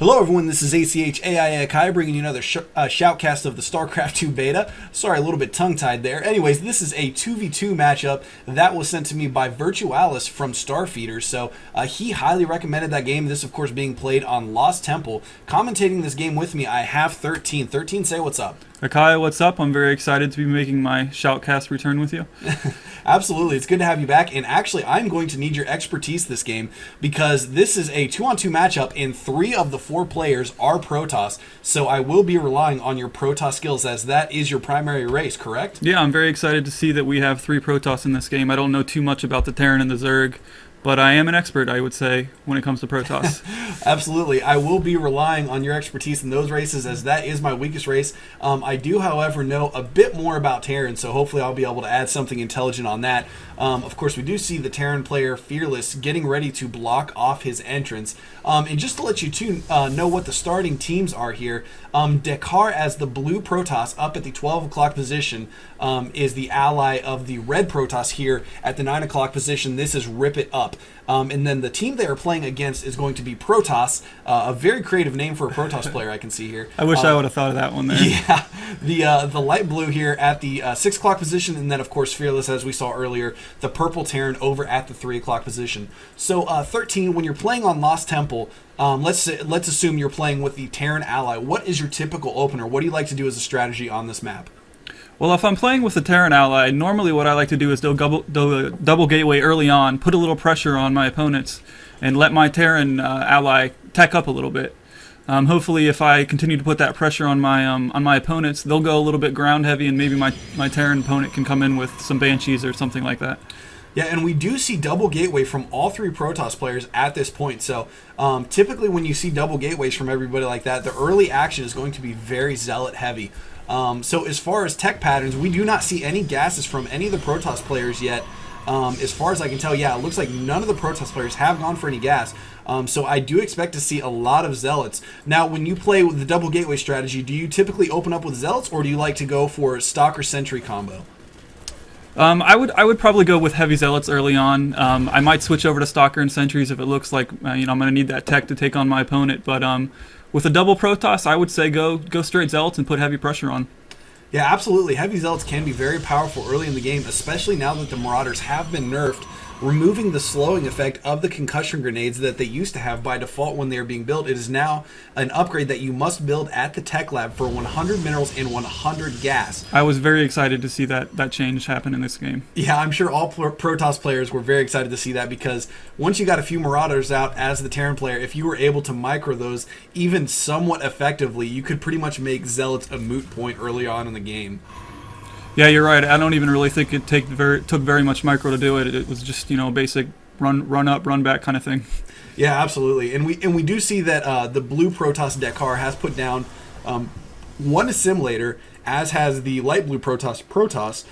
Hello everyone, this is ACH AI Kai bringing you another shoutcast of the StarCraft 2 beta. Sorry, a little bit tongue-tied there. Anyways, this is a 2v2 matchup that was sent to me by Virtualis from Starfeeder. So he highly recommended that game. This, of course, being played on Lost Temple. Commentating this game with me, I have 13. 13, say what's up. Akai, what's up? I'm very excited to be making my shoutcast return with you. Absolutely, it's good to have you back. And actually, I'm going to need your expertise this game because this is a 2-on-2 matchup, and 3 of the 4 players are Protoss. So I will be relying on your Protoss skills, as that is your primary race, correct? Yeah, I'm very excited to see that we have 3 Protoss in this game. I don't know too much about the Terran and the Zerg, but I am an expert, I would say, when it comes to Protoss. Absolutely. I will be relying on your expertise in those races, as that is my weakest race. I do, however, know a bit more about Terran, so hopefully I'll be able to add something intelligent on that. Of course, we do see the Terran player, Fearless, getting ready to block off his entrance. And just to let you know what the starting teams are here, Dekator as the blue Protoss up at the 12 o'clock position is the ally of the red Protoss here at the 9 o'clock position. This is RipItUp. And then the team they are playing against is going to be Protoss, a very creative name for a Protoss player I can see here. I wish I would have thought of that one there. Yeah, the light blue here at the 6 o'clock position, and then of course Fearless, as we saw earlier, the purple Terran over at the 3 o'clock position. So 13, when you're playing on Lost Temple, let's assume you're playing with the Terran ally. What is your typical opener? What do you like to do as a strategy on this map? Well, if I'm playing with the Terran ally, normally what I like to do is do a double gateway early on, put a little pressure on my opponents, and let my Terran ally tech up a little bit. Hopefully, if I continue to put that pressure on my opponents, they'll go a little bit ground heavy, and maybe my Terran opponent can come in with some Banshees or something like that. Yeah, and we do see double gateway from all 3 Protoss players at this point. So typically when you see double gateways from everybody like that, the early action is going to be very Zealot heavy. So as far as tech patterns, we do not see any gases from any of the Protoss players yet. As far as I can tell, yeah, it looks like none of the Protoss players have gone for any gas. So I do expect to see a lot of Zealots. Now, when you play with the double gateway strategy, do you typically open up with Zealots, or do you like to go for Stalker Sentry combo? I would probably go with heavy Zealots early on. I might switch over to Stalker and Sentries if it looks like I'm going to need that tech to take on my opponent. But with a double Protoss, I would say go straight Zealots and put heavy pressure on. Yeah, absolutely. Heavy Zealots can be very powerful early in the game, especially now that the Marauders have been nerfed, removing the slowing effect of the concussion grenades that they used to have by default when they are being built. It is now an upgrade that you must build at the tech lab for 100 minerals and 100 gas. I was very excited to see that change happen in this game. Yeah, I'm sure all Protoss players were very excited to see that, because once you got a few Marauders out as the Terran player, if you were able to micro those even somewhat effectively, you could pretty much make Zealots a moot point early on in the game. Yeah, you're right. I don't even really think it took very much micro to do it. It was just basic run up, run back kind of thing. Yeah, absolutely. And we do see that the blue Protoss Dekator has put down one assimilator, as has the light blue Protoss.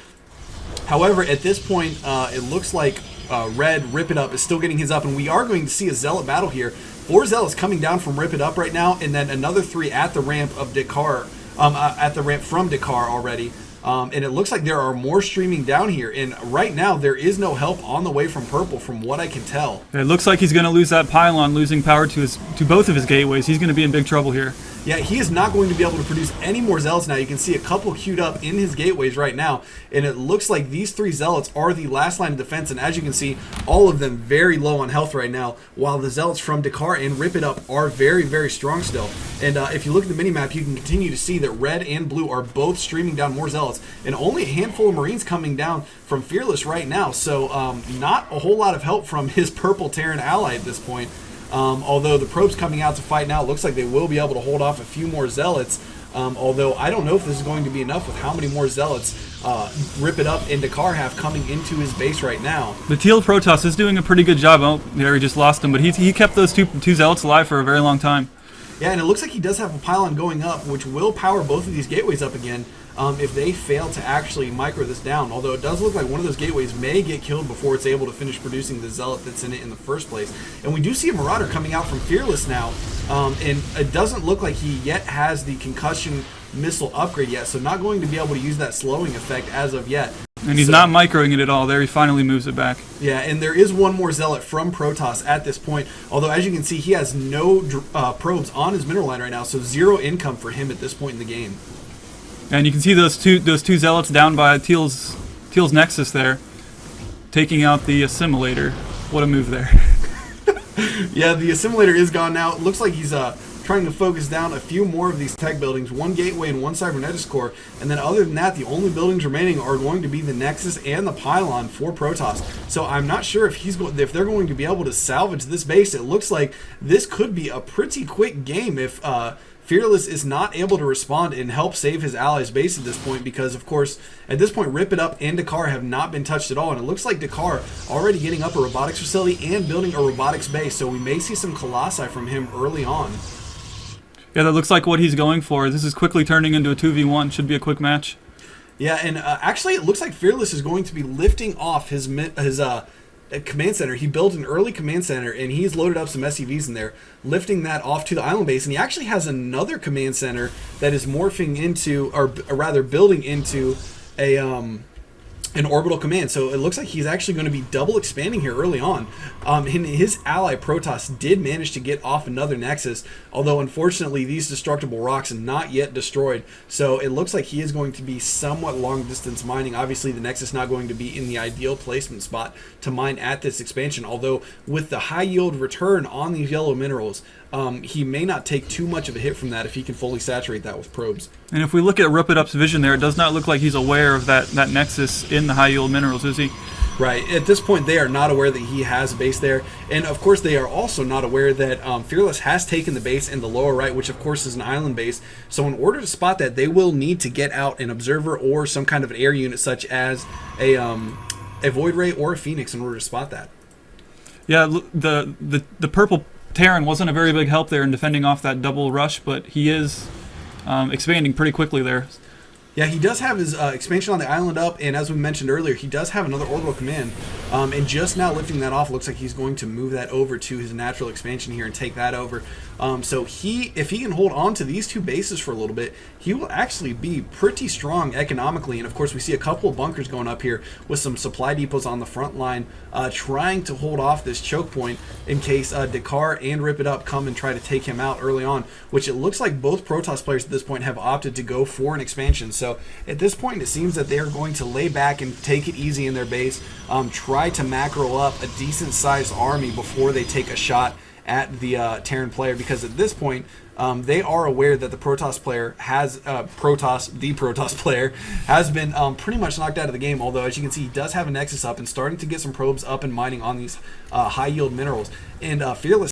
However, at this point, it looks like red RipItUp is still getting his up, and we are going to see a Zealot battle here. 4 Zealots coming down from RipItUp right now, and then another 3 at the ramp of Dekator, at the ramp from Dekator already. And it looks like there are more streaming down here, and right now there is no help on the way from purple, from what I can tell. It looks like he's going to lose that pylon, losing power to both of his gateways. He's going to be in big trouble here. Yeah, he is not going to be able to produce any more Zealots now. You can see a couple queued up in his gateways right now, and it looks like these 3 Zealots are the last line of defense, and as you can see, all of them very low on health right now, while the Zealots from Dekator and RipItUp are very, very strong still. And if you look at the minimap, you can continue to see that red and blue are both streaming down more Zealots, and only a handful of Marines coming down from Fearless right now, so not a whole lot of help from his purple Terran ally at this point. Although the probes coming out to fight now, it looks like they will be able to hold off a few more Zealots. Although I don't know if this is going to be enough with how many more Zealots RipItUp and Dekator have coming into his base right now. The teal Protoss is doing a pretty good job. Oh, there he just lost him, but he kept those two Zealots alive for a very long time. Yeah, and it looks like he does have a pylon going up, which will power both of these gateways up again. If they fail to actually micro this down, although it does look like one of those gateways may get killed before it's able to finish producing the Zealot that's in it in the first place. And we do see a Marauder coming out from Fearless now, and it doesn't look like he yet has the concussion missile upgrade yet, so not going to be able to use that slowing effect as of yet. And he's not microing it at all. There, he finally moves it back. Yeah, and there is one more Zealot from Protoss at this point. Although, as you can see, he has no probes on his mineral line right now, so 0 income for him at this point in the game. And you can see those two Zealots down by Teal's Nexus there, taking out the Assimilator. What a move there. Yeah, the Assimilator is gone now. It looks like he's trying to focus down a few more of these tech buildings, 1 gateway and 1 cybernetics core, and then other than that, the only buildings remaining are going to be the Nexus and the pylon for Protoss. So I'm not sure if if they're going to be able to salvage this base. It looks like this could be a pretty quick game if Fearless is not able to respond and help save his allies' base at this point, because of course at this point RipItUp and Dekator have not been touched at all, and it looks like Dekator already getting up a robotics facility and building a robotics base, so we may see some Colossi from him early on. Yeah, that looks like what he's going for. This is quickly turning into a 2v1. Should be a quick match. Yeah, and actually it looks like Fearless is going to be lifting off his command center. He built an early command center, and he's loaded up some SCVs in there, lifting that off to the island base, and he actually has another command center that is morphing into, or rather building into, an orbital command. So it looks like he's actually going to be double expanding here early on. His ally Protoss did manage to get off another Nexus, although unfortunately these destructible rocks are not yet destroyed. So it looks like he is going to be somewhat long distance mining. Obviously the Nexus not going to be in the ideal placement spot to mine at this expansion, although with the high yield return on these yellow minerals, he may not take too much of a hit from that if he can fully saturate that with probes. And if we look at RipItUp's vision there, it does not look like he's aware of that Nexus in the high yield minerals, is he? Right. At this point, they are not aware that he has a base there. And, of course, they are also not aware that Fearless has taken the base in the lower right, which, of course, is an island base. So in order to spot that, they will need to get out an observer or some kind of an air unit, such as a Void Ray or a Phoenix, in order to spot that. Yeah, the purple Terran wasn't a very big help there in defending off that double rush, but he is expanding pretty quickly there. Yeah, he does have his expansion on the island up, and as we mentioned earlier, he does have another orbital command. And just now lifting that off, looks like he's going to move that over to his natural expansion here and take that over. So if he can hold on to these two bases for a little bit, he will actually be pretty strong economically. And of course, we see a couple of bunkers going up here with some supply depots on the front line, trying to hold off this choke point in case Dekator and RipItUp come and try to take him out early on, which it looks like both Protoss players at this point have opted to go for an expansion. So at this point, it seems that they are going to lay back and take it easy in their base, try to macro up a decent sized army before they take a shot at the Terran player, because at this point they are aware that the Protoss player has Protoss player has been pretty much knocked out of the game, although as you can see he does have a Nexus up and starting to get some probes up and mining on these high yield minerals, and Fearless